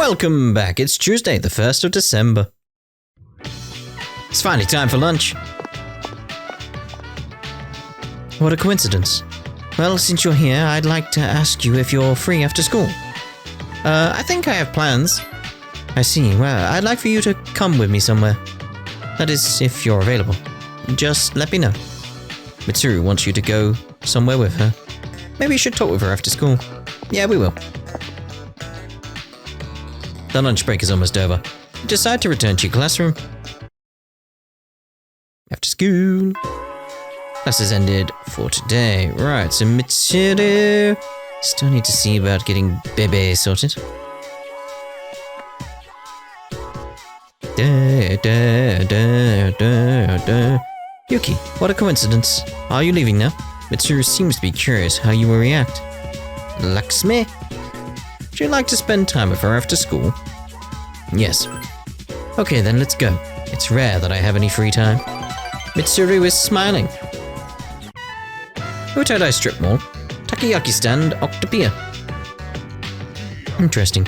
Welcome back. It's Tuesday, the 1st of December. It's finally time for lunch. What a coincidence. Well, since you're here, I'd like to ask you if you're free after school. I think I have plans. I see. Well, I'd like for you to come with me somewhere. That is, if you're available. Just let me know. Mitsuru wants you to go somewhere with her. Maybe you should talk with her after school. Yeah, we will. The lunch break is almost over. You decide to return to your classroom. After school. Class has ended for today. Right, so Mitsuru. Still need to see about getting Bebe sorted. Yuki, what a coincidence. Are you leaving now? Mitsuru seems to be curious how you will react. Lakshmi? Would you like to spend time with her after school? Yes. Okay, then let's go. It's rare that I have any free time. Mitsuru is smiling. Utadai Strip Mall. Takoyaki stand, Octopia. Interesting.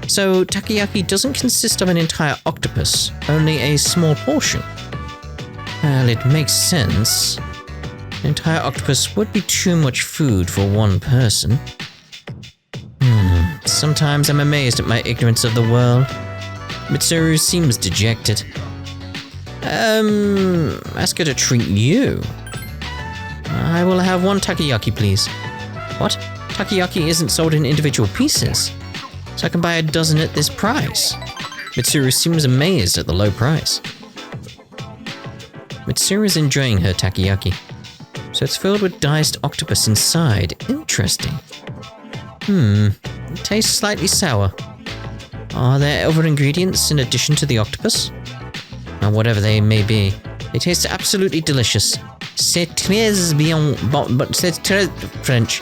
So, takoyaki doesn't consist of an entire octopus, only a small portion. Well, it makes sense. An entire octopus would be too much food for one person. Sometimes I'm amazed at my ignorance of the world. Mitsuru seems dejected. Ask her to treat you. I will have one takoyaki, please. What? Takoyaki isn't sold in individual pieces, so I can buy a dozen at this price. Mitsuru seems amazed at the low price. Mitsuru is enjoying her takoyaki. So it's filled with diced octopus inside. Interesting. It tastes slightly sour. Are there other ingredients in addition to the octopus? Now, whatever they may be, they taste absolutely delicious. C'est très bien, but c'est très French.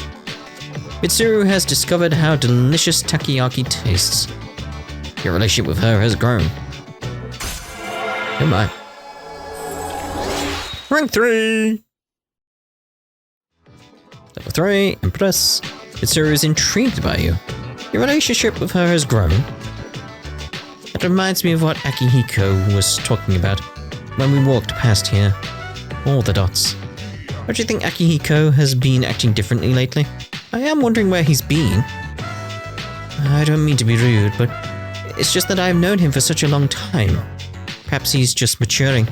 Mitsuru has discovered how delicious takoyaki tastes. Your relationship with her has grown. Oh my. Rank 3! Level 3, Empress. Mitsuru is intrigued by you. Your relationship with her has grown. It reminds me of what Akihiko was talking about when we walked past here. All the dots. Don't you think Akihiko has been acting differently lately? I am wondering where he's been. I don't mean to be rude, but it's just that I've known him for such a long time. Perhaps he's just maturing.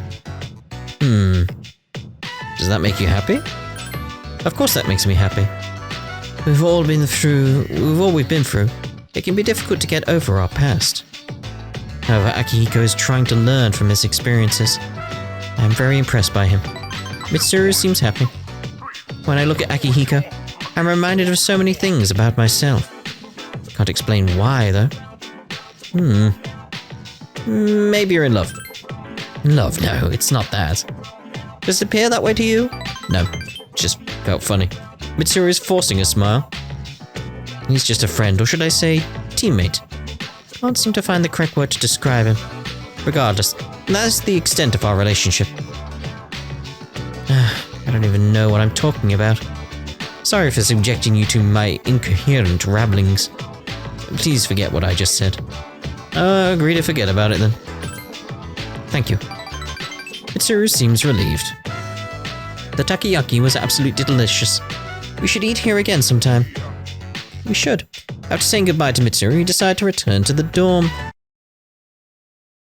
Does that make you happy? Of course that makes me happy. We've all been through. It can be difficult to get over our past. However, Akihiko is trying to learn from his experiences. I am very impressed by him. Mitsuru seems happy. When I look at Akihiko, I'm reminded of so many things about myself. Can't explain why, though. Maybe you're in love. Love? No, it's not that. Does it appear that way to you? No, just felt funny. Mitsuru is forcing a smile. He's just a friend, or should I say, teammate. Can't seem to find the correct word to describe him. Regardless, that's the extent of our relationship. I don't even know what I'm talking about. Sorry for subjecting you to my incoherent rabblings. Please forget what I just said. Agree to forget about it then. Thank you. Mitsuru seems relieved. The takoyaki was absolutely delicious. We should eat here again sometime. We should. After saying goodbye to Mitsuru, you decide to return to the dorm.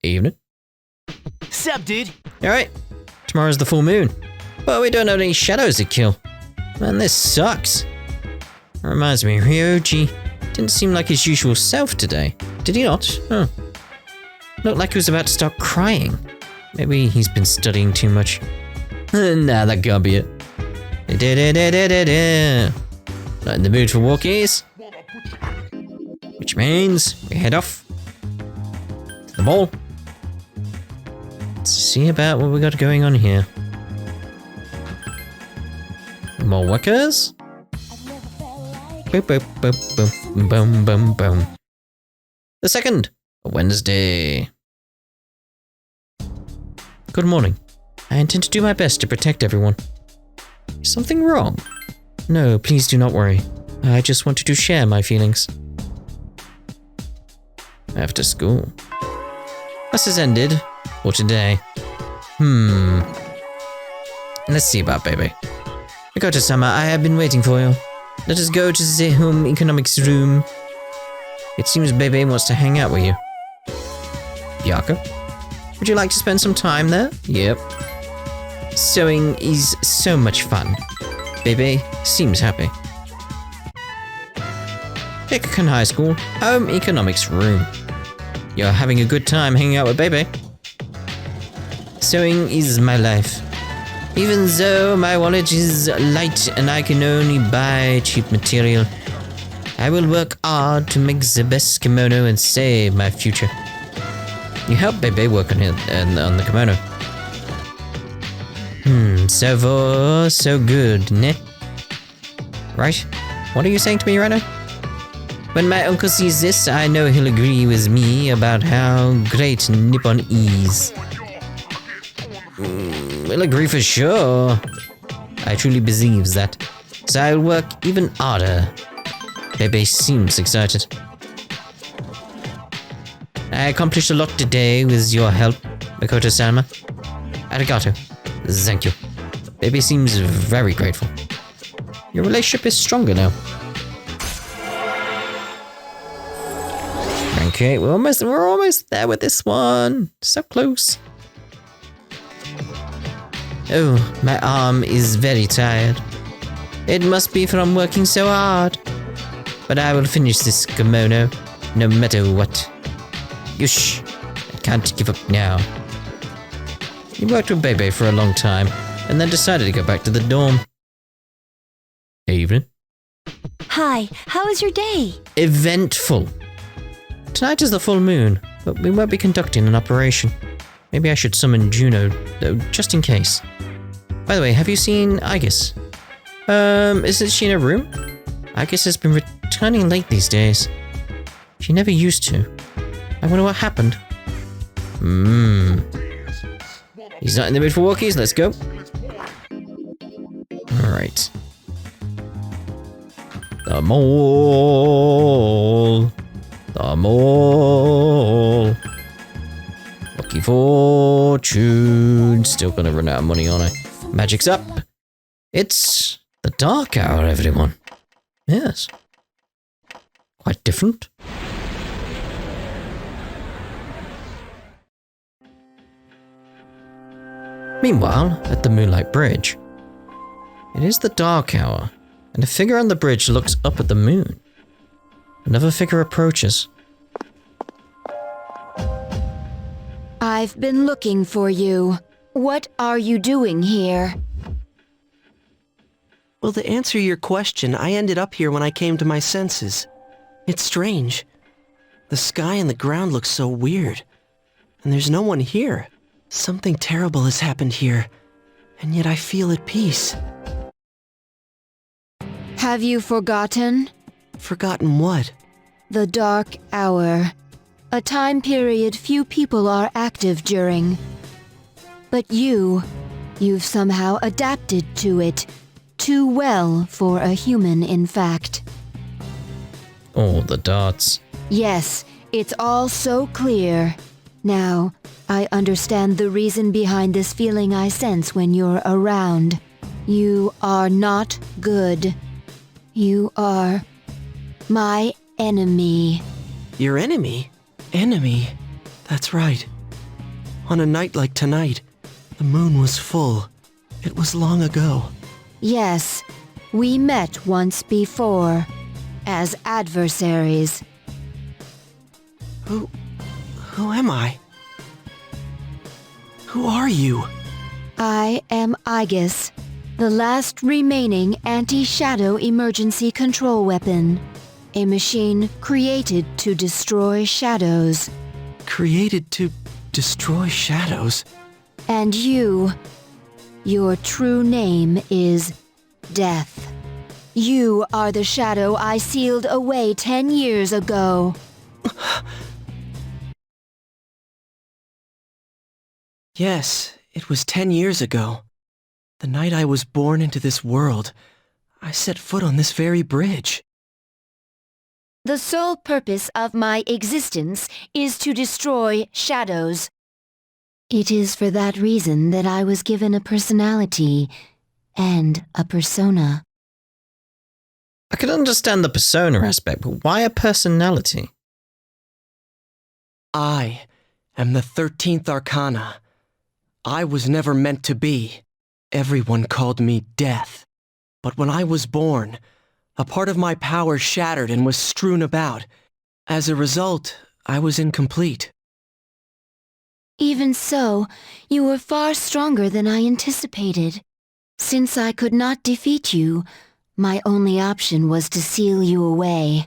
Evening. Sup, dude? Alright. Tomorrow's the full moon. But we don't have any shadows to kill. Man, this sucks. That reminds me, Ryoji didn't seem like his usual self today. Did he not? Huh. Looked like he was about to start crying. Maybe he's been studying too much. Nah, that can't be it. Not in the mood for walkies. Which means we head off to the mall. Let's see about what we got going on here. More workers. Boop, boop, boop, boop, boom, boom, boom. The 2nd, Wednesday. Good morning. I intend to do my best to protect everyone. Is something wrong? No, please do not worry. I just wanted to share my feelings. After school. Class has ended. For today. Let's see about Bebe. Makoto-sama, I have been waiting for you. Let us go to the home economics room. It seems Bebe wants to hang out with you. Bianca? Would you like to spend some time there? Yep. Sewing is so much fun. Bebe seems happy. Hikakan High School, home economics room. You're having a good time hanging out with Bebe. Sewing is my life. Even though my wallet is light and I can only buy cheap material, I will work hard to make the best kimono and save my future. You help Bebe work on the kimono. So far, so good, ne? Right? What are you saying to me right now? When my uncle sees this, I know he'll agree with me about how great Nippon is. We'll agree for sure. I truly believe that. So I'll work even harder. Bebe seems excited. I accomplished a lot today with your help, Makoto-sama. Arigato. Thank you. Bebe seems very grateful. Your relationship is stronger now. Okay, we're almost there with this one. So close. Oh, my arm is very tired. It must be from working so hard. But I will finish this kimono, no matter what. Yush, I can't give up now. He worked with Bebe for a long time, and then decided to go back to the dorm. Evening. Hi, how was your day? Eventful. Tonight is the full moon, but we won't be conducting an operation. Maybe I should summon Juno, though, just in case. By the way, have you seen Aigis? Isn't she in her room? Aigis has been returning late these days. She never used to. I wonder what happened. He's not in the mood for walkies, let's go. Alright. The mall. The mall. Lucky fortune. Still gonna run out of money, aren't I? Magic's up. It's the dark hour, everyone. Yes. Quite different. Meanwhile, at the Moonlight Bridge. It is the dark hour, and a figure on the bridge looks up at the moon. Another figure approaches. I've been looking for you. What are you doing here? Well, to answer your question, I ended up here when I came to my senses. It's strange. The sky and the ground look so weird. And there's no one here. Something terrible has happened here. And yet I feel at peace. Have you forgotten? Forgotten what? The dark hour. A time period few people are active during. But you've somehow adapted to it. Too well for a human, in fact. Oh, the dots. Yes, it's all so clear. Now, I understand the reason behind this feeling I sense when you're around. You are not good. You are my enemy. Your enemy? Enemy? That's right. On a night like tonight, the moon was full. It was long ago. Yes, we met once before, as adversaries. Who am I? Who are you? I am Aigis, the last remaining anti-shadow emergency control weapon. A machine created to destroy shadows. Created to destroy shadows? And you, your true name is Death. You are the shadow I sealed away 10 years ago. Yes, it was 10 years ago. The night I was born into this world, I set foot on this very bridge. The sole purpose of my existence is to destroy shadows. It is for that reason that I was given a personality and a persona. I could understand the persona aspect, but why a personality? I am the 13th Arcana. I was never meant to be. Everyone called me Death. But when I was born, a part of my power shattered and was strewn about. As a result, I was incomplete. Even so, you were far stronger than I anticipated. Since I could not defeat you, my only option was to seal you away.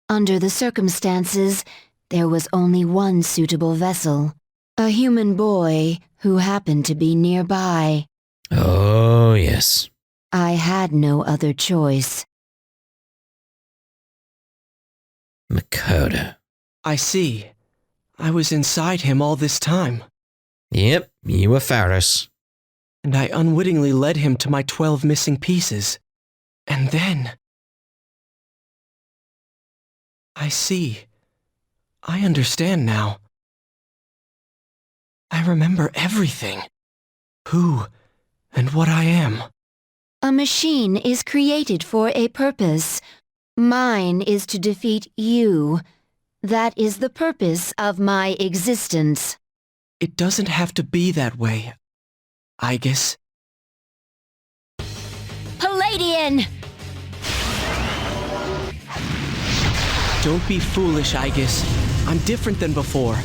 Under the circumstances, there was only one suitable vessel. A human boy who happened to be nearby. Oh, yes. I had no other choice. Makoto. I see. I was inside him all this time. Yep, you were Pharaohs. And I unwittingly led him to my 12 missing pieces. And then... I see. I understand now. I remember everything. Who and what I am. A machine is created for a purpose. Mine is to defeat you. That is the purpose of my existence. It doesn't have to be that way, Aigis. Palladian! Don't be foolish, Aigis. I'm different than before.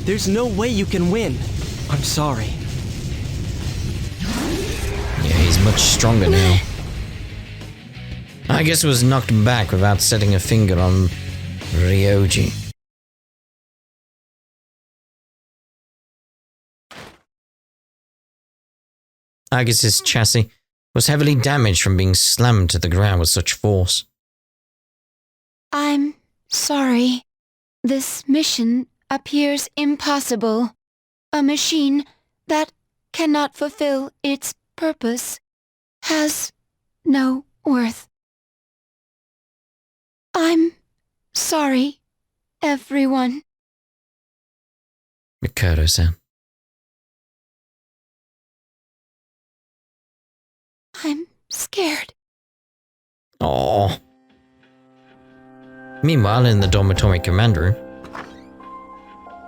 There's no way you can win. I'm sorry. Yeah, he's much stronger now. I guess was knocked back without setting a finger on Ryoji. Aigis' chassis was heavily damaged from being slammed to the ground with such force. I'm sorry. This mission appears impossible. A machine that cannot fulfill its purpose has no worth. I'm sorry, everyone. Makoto-san. I'm scared. Aww. Meanwhile, in the dormitory command room.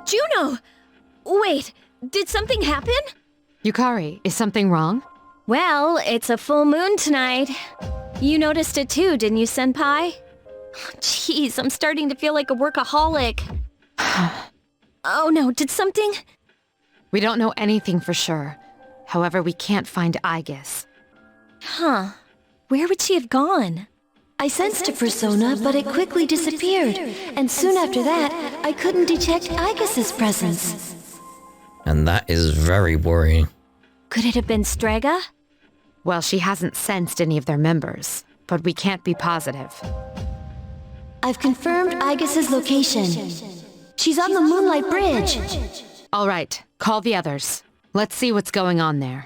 Juno! Wait, did something happen? Yukari, is something wrong? Well, it's a full moon tonight. You noticed it too, didn't you, Senpai? Jeez, I'm starting to feel like a workaholic. Oh no, did something? We don't know anything for sure. However, we can't find Aigis. Huh. Where would she have gone? I sensed a persona, but it quickly disappeared. And soon after that, I couldn't detect Aigis' presence. And that is very worrying. Could it have been Strega? Well, she hasn't sensed any of their members, but we can't be positive. I've confirmed Aigis' location. She's on the Moonlight Bridge. All right, call the others. Let's see what's going on there.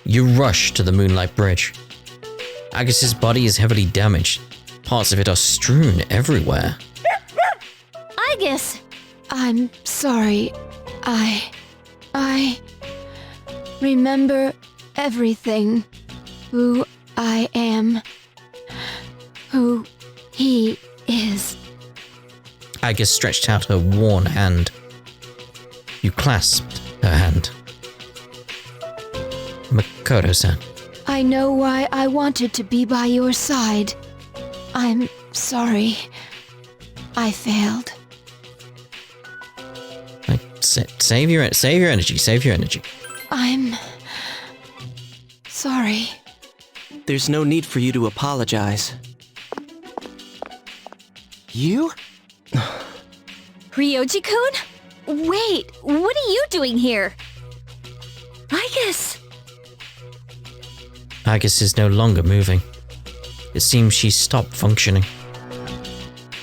You rush to the Moonlight Bridge. Aigis' body is heavily damaged. Parts of it are strewn everywhere. Aigis! I'm sorry. I remember everything. Who I am. Who he is. Aigis stretched out her worn hand. You clasped her hand. Makoto-san. I know why I wanted to be by your side. I'm sorry. I failed. Save your energy. Save your energy. I'm sorry. There's no need for you to apologize. You? Ryoji-kun? Wait, what are you doing here? Aigis! Aigis is no longer moving. It seems she's stopped functioning.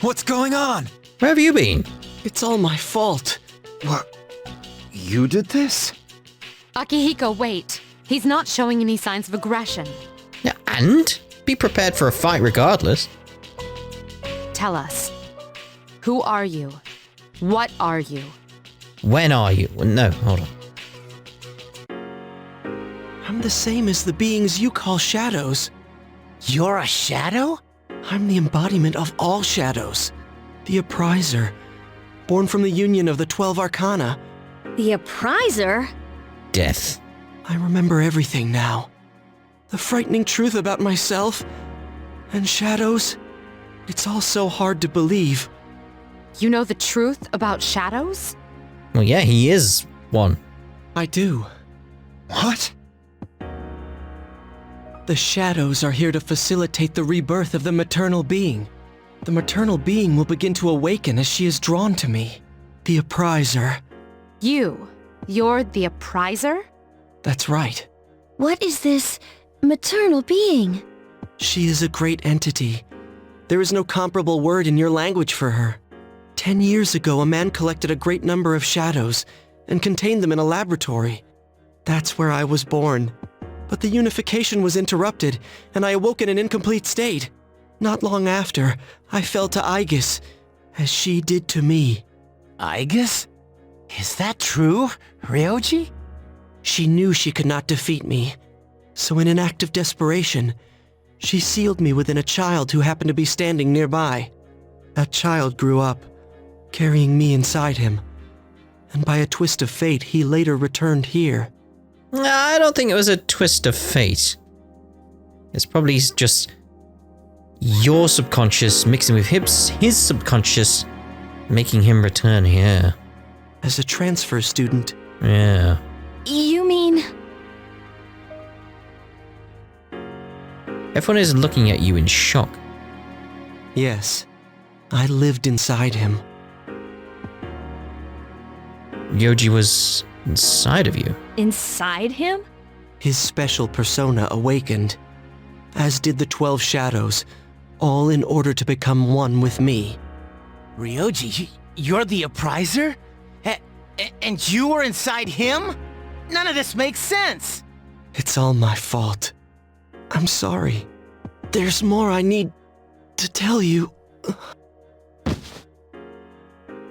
What's going on? Where have you been? It's all my fault. What? You did this? Akihiko, wait. He's not showing any signs of aggression. Yeah, and be prepared for a fight regardless. Tell us. Who are you? What are you? When are you? No, hold on. I'm the same as the beings you call shadows. You're a shadow? I'm the embodiment of all shadows. The Appriser, born from the union of the 12 Arcana. The Appriser? Death. I remember everything now. The frightening truth about myself and shadows. It's all so hard to believe. You know the truth about shadows? Well, yeah, he is one. I do. What? The shadows are here to facilitate the rebirth of the maternal being. The maternal being will begin to awaken as she is drawn to me. The Appriser. You're the Appriser? That's right. What is this maternal being? She is a great entity. There is no comparable word in your language for her. 10 years ago, a man collected a great number of shadows and contained them in a laboratory. That's where I was born. But the unification was interrupted, and I awoke in an incomplete state. Not long after, I fell to Aigis, as she did to me. Aigis? Is that true, Ryoji? She knew she could not defeat me. So in an act of desperation, she sealed me within a child who happened to be standing nearby. That child grew up, carrying me inside him. And by a twist of fate, he later returned here. I don't think it was a twist of fate. It's probably just your subconscious mixing with his subconscious, making him return here. As a transfer student. Yeah. You mean... Everyone is looking at you in shock. Yes, I lived inside him. Ryoji was inside of you. inside him? His special persona awakened, as did the 12 shadows, all in order to become one with me. Ryoji, you're the Appriser? And you were inside him? None of this makes sense! It's all my fault. I'm sorry. There's more I need to tell you.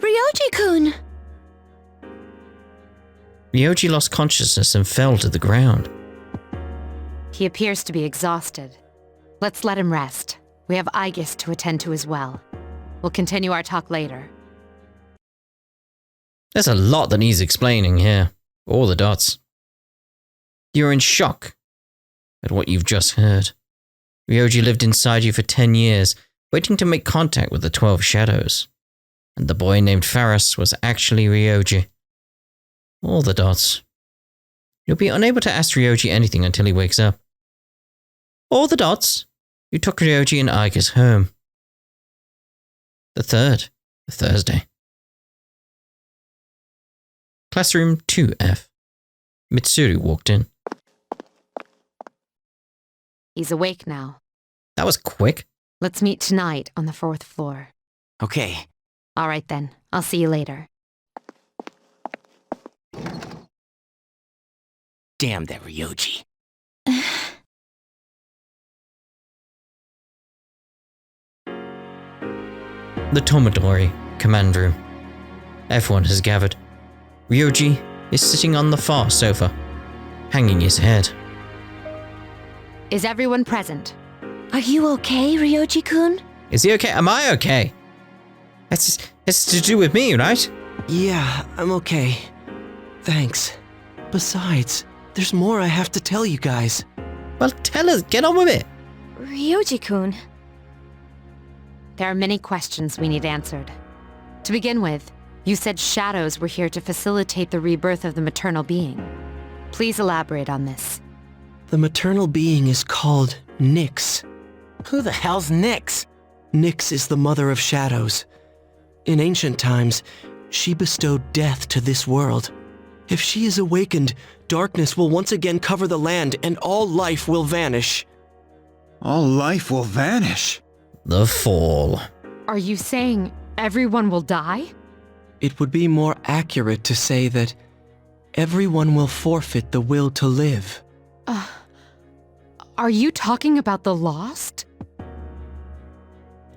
Ryoji-kun! Ryoji lost consciousness and fell to the ground. He appears to be exhausted. Let's let him rest. We have Aigis to attend to as well. We'll continue our talk later. There's a lot that needs explaining here. All the dots. You're in shock at what you've just heard. Ryoji lived inside you for 10 years, waiting to make contact with the 12 shadows. And the boy named Faris was actually Ryoji. All the dots. You'll be unable to ask Ryoji anything until he wakes up. All the dots. You took Ryoji and Aigis home. The Thursday. Classroom 2F. Mitsuru walked in. He's awake now. That was quick. Let's meet tonight on the 4th floor. Okay. All right then. I'll see you later. Damn that Ryoji. The Tomodori command room. Everyone has gathered. Ryoji is sitting on the far sofa, hanging his head. Is everyone present? Are you okay, Ryoji-kun? Is he okay? Am I okay? It's to do with me, right? Yeah, I'm okay. Thanks. Besides, there's more I have to tell you guys. Well, tell us. Get on with it. Ryoji-kun. There are many questions we need answered. To begin with, you said shadows were here to facilitate the rebirth of the maternal being. Please elaborate on this. The maternal being is called Nyx. Who the hell's Nyx? Nyx is the mother of shadows. In ancient times, she bestowed death to this world. If she is awakened, darkness will once again cover the land and all life will vanish. All life will vanish. The fall. Are you saying everyone will die? It would be more accurate to say that everyone will forfeit the will to live. Are you talking about the Lost?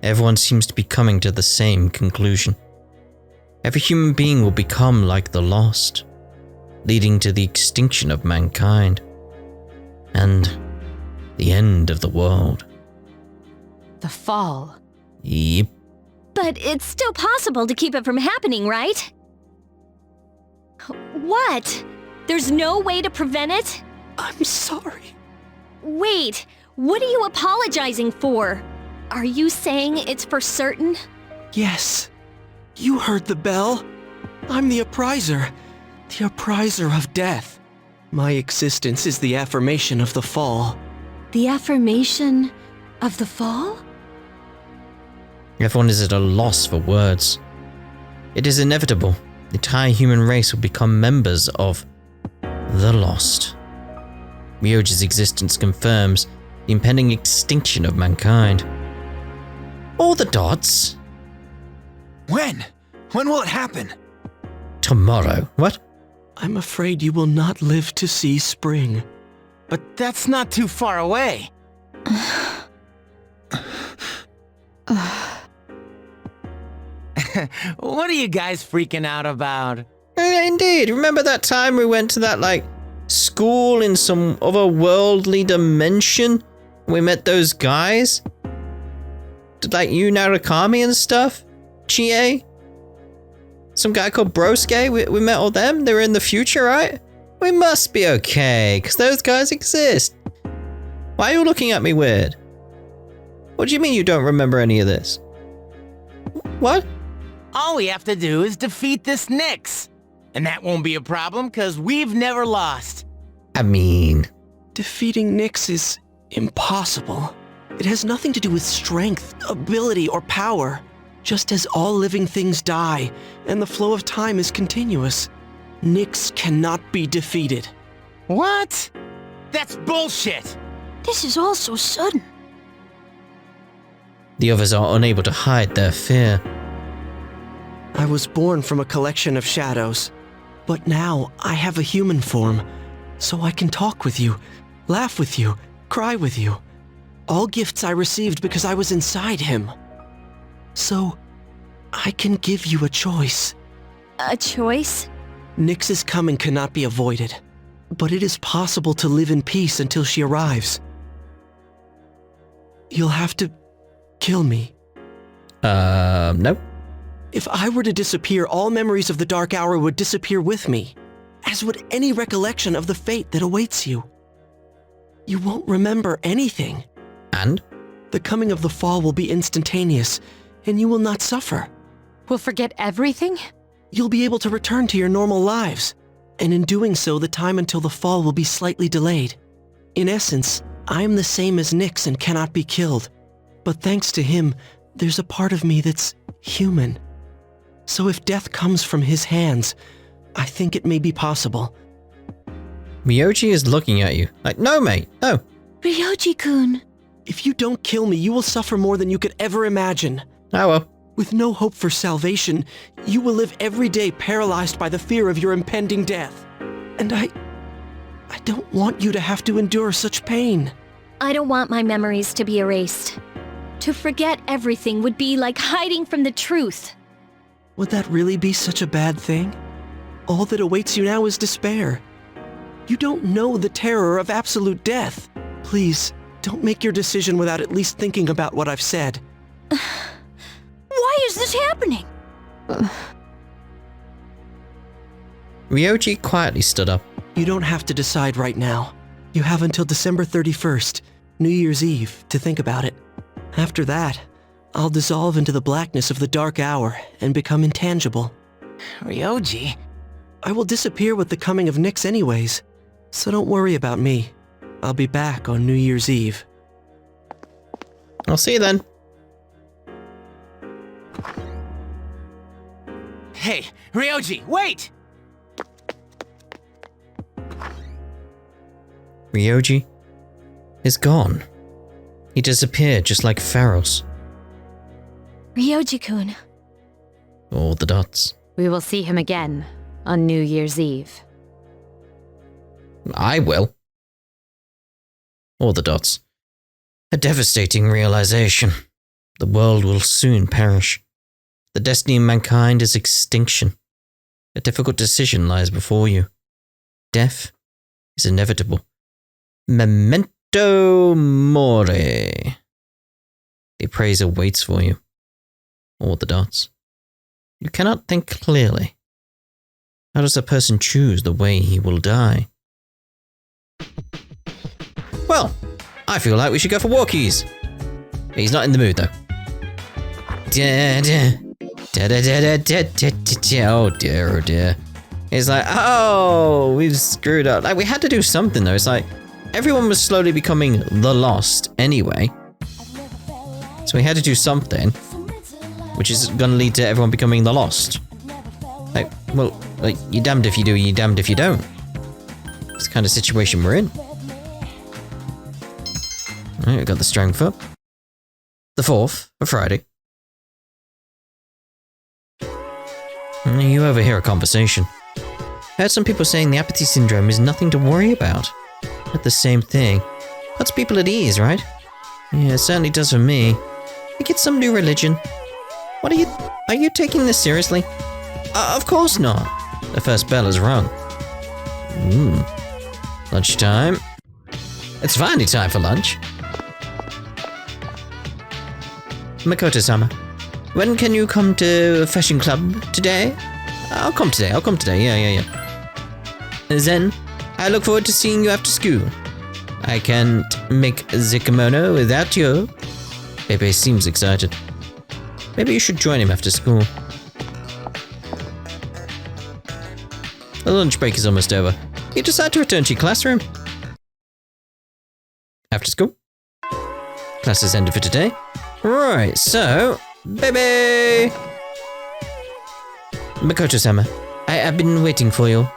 Everyone seems to be coming to the same conclusion. Every human being will become like the Lost, leading to the extinction of mankind and the end of the world. The Fall. Yep. But it's still possible to keep it from happening, right? What? There's no way to prevent it? I'm sorry. Wait, what are you apologizing for? Are you saying it's for certain? Yes. You heard the bell. I'm the Appriser. The Appriser of death. My existence is the affirmation of the fall. The affirmation of the fall? Everyone is at a loss for words. It is inevitable. The entire human race will become members of the Lost. Ryoji's existence confirms the impending extinction of mankind. All the dots. When? When will it happen? Tomorrow. What? I'm afraid you will not live to see spring. But that's not too far away. What are you guys freaking out about? Indeed. Remember that time we went to that, school in some otherworldly dimension? We met those guys? You, Narukami and stuff? Chie? Some guy called Broske? We met all them? They were in the future, right? We must be okay, because those guys exist. Why are you looking at me weird? What do you mean you don't remember any of this? What? All we have to do is defeat this Nyx. And that won't be a problem, because we've never lost. I mean... Defeating Nyx is impossible. It has nothing to do with strength, ability, or power. Just as all living things die, and the flow of time is continuous, Nyx cannot be defeated. What? That's bullshit! This is all so sudden. The others are unable to hide their fear. I was born from a collection of shadows, but now I have a human form, so I can talk with you, laugh with you, cry with you. All gifts I received because I was inside him. So, I can give you a choice. A choice? Nyx's coming cannot be avoided, but it is possible to live in peace until she arrives. You'll have to kill me. No. If I were to disappear, all memories of the Dark Hour would disappear with me, as would any recollection of the fate that awaits you. You won't remember anything. And? The coming of the fall will be instantaneous, and you will not suffer. We'll forget everything? You'll be able to return to your normal lives, and in doing so, the time until the fall will be slightly delayed. In essence, I am the same as Nyx and cannot be killed, but thanks to him, there's a part of me that's human. So if death comes from his hands, I think it may be possible. Ryoji is looking at you. No, mate, no. Ryoji-kun. If you don't kill me, you will suffer more than you could ever imagine. Oh well. With no hope for salvation, you will live every day paralyzed by the fear of your impending death. And I don't want you to have to endure such pain. I don't want my memories to be erased. To forget everything would be like hiding from the truth. Would that really be such a bad thing? All that awaits you now is despair. You don't know the terror of absolute death. Please, don't make your decision without at least thinking about what I've said. Why is this happening? Ryoji quietly stood up. You don't have to decide right now. You have until December 31st, New Year's Eve, to think about it. After that, I'll dissolve into the blackness of the Dark Hour and become intangible. Ryoji? I will disappear with the coming of Nyx anyways, so don't worry about me. I'll be back on New Year's Eve. I'll see you then. Hey, Ryoji, wait! Ryoji is gone. He disappeared just like Pharos. Ryoji-kun. All the dots. We will see him again on New Year's Eve. I will. All the dots. A devastating realization. The world will soon perish. The destiny of mankind is extinction. A difficult decision lies before you. Death is inevitable. Memento mori. The appraiser waits for you. All the dots. You cannot think clearly. How does a person choose the way he will die? Well, I feel like we should go for walkies. He's not in the mood though. Oh dear, oh dear. It's like, oh, we've screwed up. Like, we had to do something though. It's like, everyone was slowly becoming the Lost anyway. So we had to do something, which is gonna lead to everyone becoming the Lost. Like, well, like, you're damned if you do, you're damned if you don't. It's the kind of situation we're in. Alright, we got the strength up. The 4th, for Friday. You overhear a conversation. I heard some people saying the apathy syndrome is nothing to worry about. But the same thing. Puts people at ease, right? Yeah, it certainly does for me. I get some new religion. What are you taking this seriously? Of course not. The first bell is rung. Lunchtime. It's finally time for lunch. Makoto-sama, when can you come to Fashion Club? Today? I'll come today, yeah. Then, I look forward to seeing you after school. I can't make the kimono without you. Bebe seems excited. Maybe you should join him after school. The lunch break is almost over. You decide to return to your classroom. After school. Class is ended for today. Right, so, Bebe! Makoto-sama, I have been waiting for you.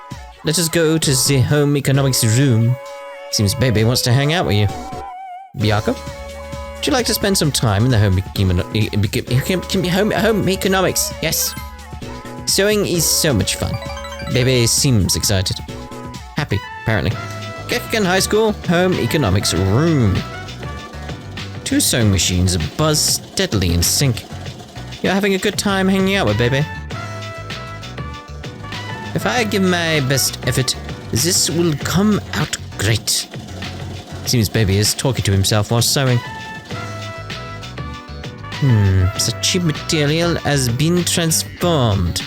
Let us go to the home economics room. Seems Bebe wants to hang out with you. Byakuya, would you like to spend some time in the home economics? Yes. Sewing is so much fun. Bebe seems excited. Happy, apparently. Gekken High School, home economics room. 2 sewing machines buzz steadily in sync. You're having a good time hanging out with Bebe. If I give my best effort, this will come out great. Seems Bebe is talking to himself while sewing. The cheap material has been transformed.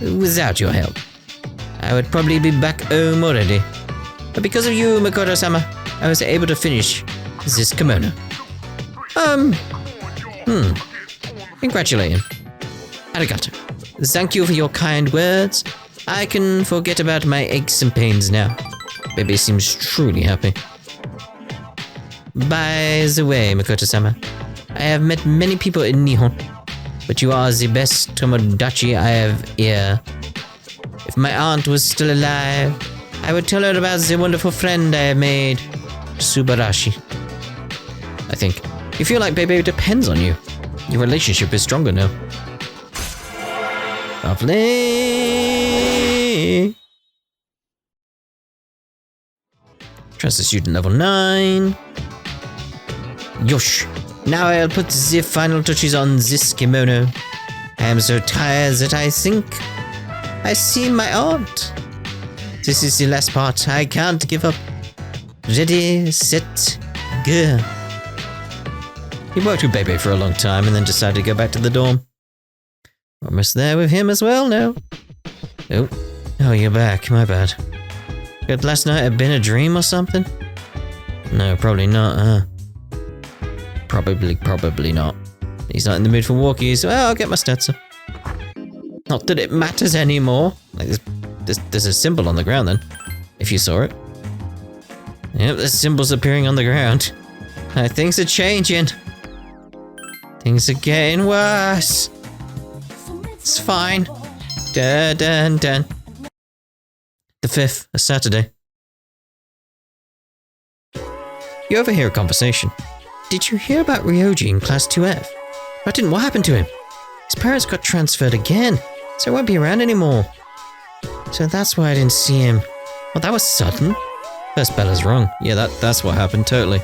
Without your help, I would probably be back home already. But because of you, Makoto-sama, I was able to finish this kimono. Congratulate him. Arigato. Thank you for your kind words. I can forget about my aches and pains now. Bebe seems truly happy. By the way, Makoto-sama, I have met many people in Nihon, but you are the best tomodachi I have here. If my aunt was still alive, I would tell her about the wonderful friend I have made, Subarashi. I think. You feel like Bebe depends on you. Your relationship is stronger now. Lovely. Transfer student level 9. Yosh. Now I'll put the final touches on this kimono. I am so tired that I think I see my aunt. This is the last part. I can't give up. Ready, set, go. He worked with Bebe for a long time and then decided to go back to the dorm. Almost there with him as well now. Oh, you're back. My bad. Could last night have been a dream or something? No, probably not, huh? Probably not. He's not in the mood for walkies, so I'll get my Stetson. Not that it matters anymore. Like, there's a symbol on the ground then, if you saw it. Yep, the symbol's appearing on the ground. Things are changing. Things are getting worse. It's fine. Dun. The 5th, a Saturday. You overhear a conversation. Did you hear about Ryoji in Class 2F? What happened to him? His parents got transferred again, so he won't be around anymore. So that's why I didn't see him. Well, that was sudden. First Bella's wrong. Yeah, that's what happened, totally.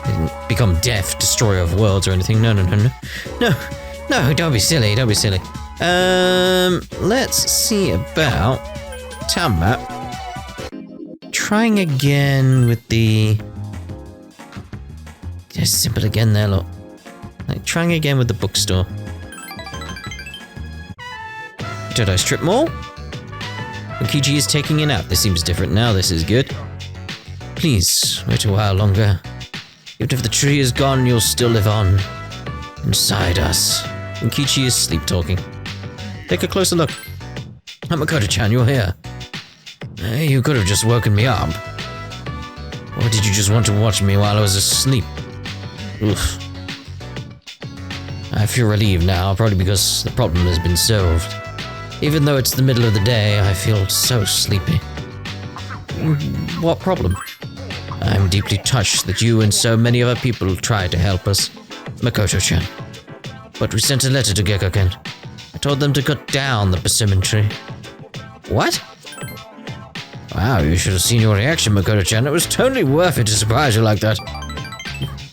Didn't become deaf, destroyer of worlds or anything. No, don't be silly, don't be silly. Let's see about town map. Trying again with the... Just simple again there, look. Like, trying again with the bookstore. Jedi Strip Mall? Okiji is taking it out. This seems different now. This is good. Please, wait a while longer. Even if the tree is gone, you'll still live on. Inside us. Okiji is sleep-talking. Take a closer look. Makoto-chan, you're here. You could have just woken me up. Or did you just want to watch me while I was asleep? Oof. I feel relieved now, probably because the problem has been solved. Even though it's the middle of the day, I feel so sleepy. What problem? I'm deeply touched that you and so many other people tried to help us, Makoto-chan. But we sent a letter to Gekkoken. I told them to cut down the persimmon tree. What? Wow, you should have seen your reaction, Makoto-chan. It was totally worth it to surprise you like that.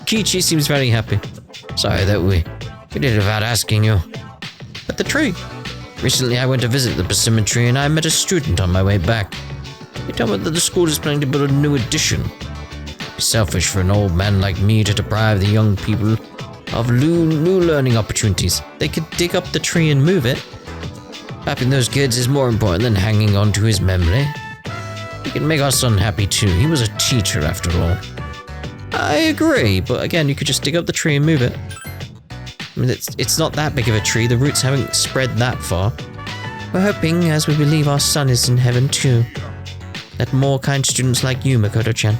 Kichi seems very happy. Sorry that we did it without asking you. But the tree. Recently I went to visit the persimmon tree and I met a student on my way back. He told me that the school is planning to build a new addition. It'd be selfish for an old man like me to deprive the young people of new learning opportunities. They could dig up the tree and move it. Helping those kids is more important than hanging on to his memory. It can make our son happy too. He was a teacher after all. I agree, but again, you could just dig up the tree and move it. I mean, it's not that big of a tree. The roots haven't spread that far. We're hoping, as we believe our son is in heaven too, that more kind students like you, Makoto-chan,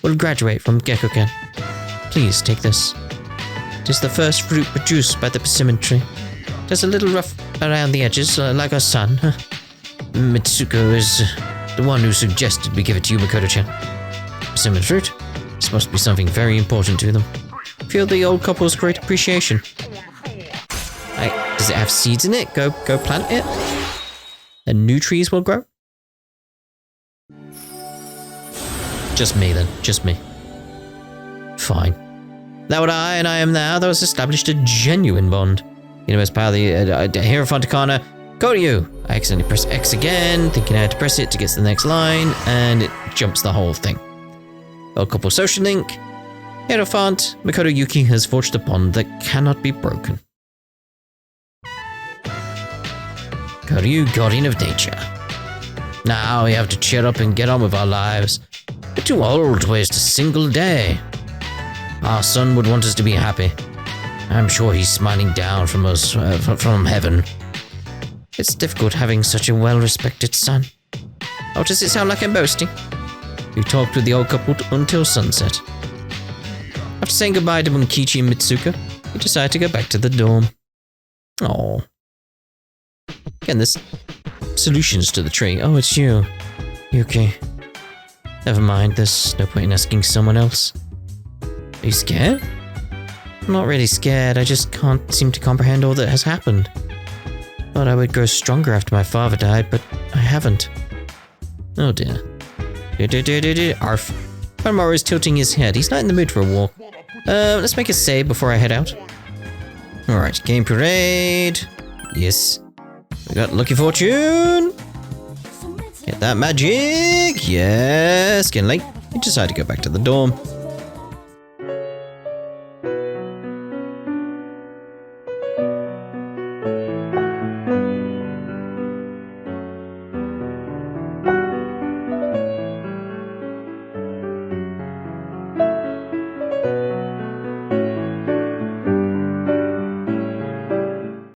will graduate from Gekkoken. Please take this. It is the first fruit produced by the persimmon tree. Just a little rough around the edges, like our son. Mitsuko is the one who suggested we give it to you, Makoto-chan. Persimmon fruit? This must be something very important to them. Feel the old couple's great appreciation. Does it have seeds in it? Go plant it. And new trees will grow? Just me then, just me. Fine. Now what I am now, there was established a genuine bond. Universe power, the Hiero Fontakana. Go to you! I accidentally press X again, thinking I had to press it to get to the next line, and it jumps the whole thing. Old couple social link. Hierophant, Makoto Yuki has forged a bond that cannot be broken. Koryu, guardian of nature. Now we have to cheer up and get on with our lives. We're too old to waste a single day. Our son would want us to be happy. I'm sure he's smiling down from us, from heaven. It's difficult having such a well-respected son. Oh, does it sound like I'm boasting? We talked with the old couple until sunset. After saying goodbye to Munkichi and Mitsuko, we decided to go back to the dorm. Oh. Again, there's solutions to the tree. Oh, it's you. Yuki. Never mind, there's no point in asking someone else. Are you scared? I'm not really scared, I just can't seem to comprehend all that has happened. Thought I would grow stronger after my father died, but I haven't. Oh dear. Arf. Mamoru is tilting his head. He's not in the mood for a walk. Let's make a save before I head out. Alright, game parade. Yes. We got Lucky Fortune. Get that magic. Yes. Getting late. We decided to go back to the dorm.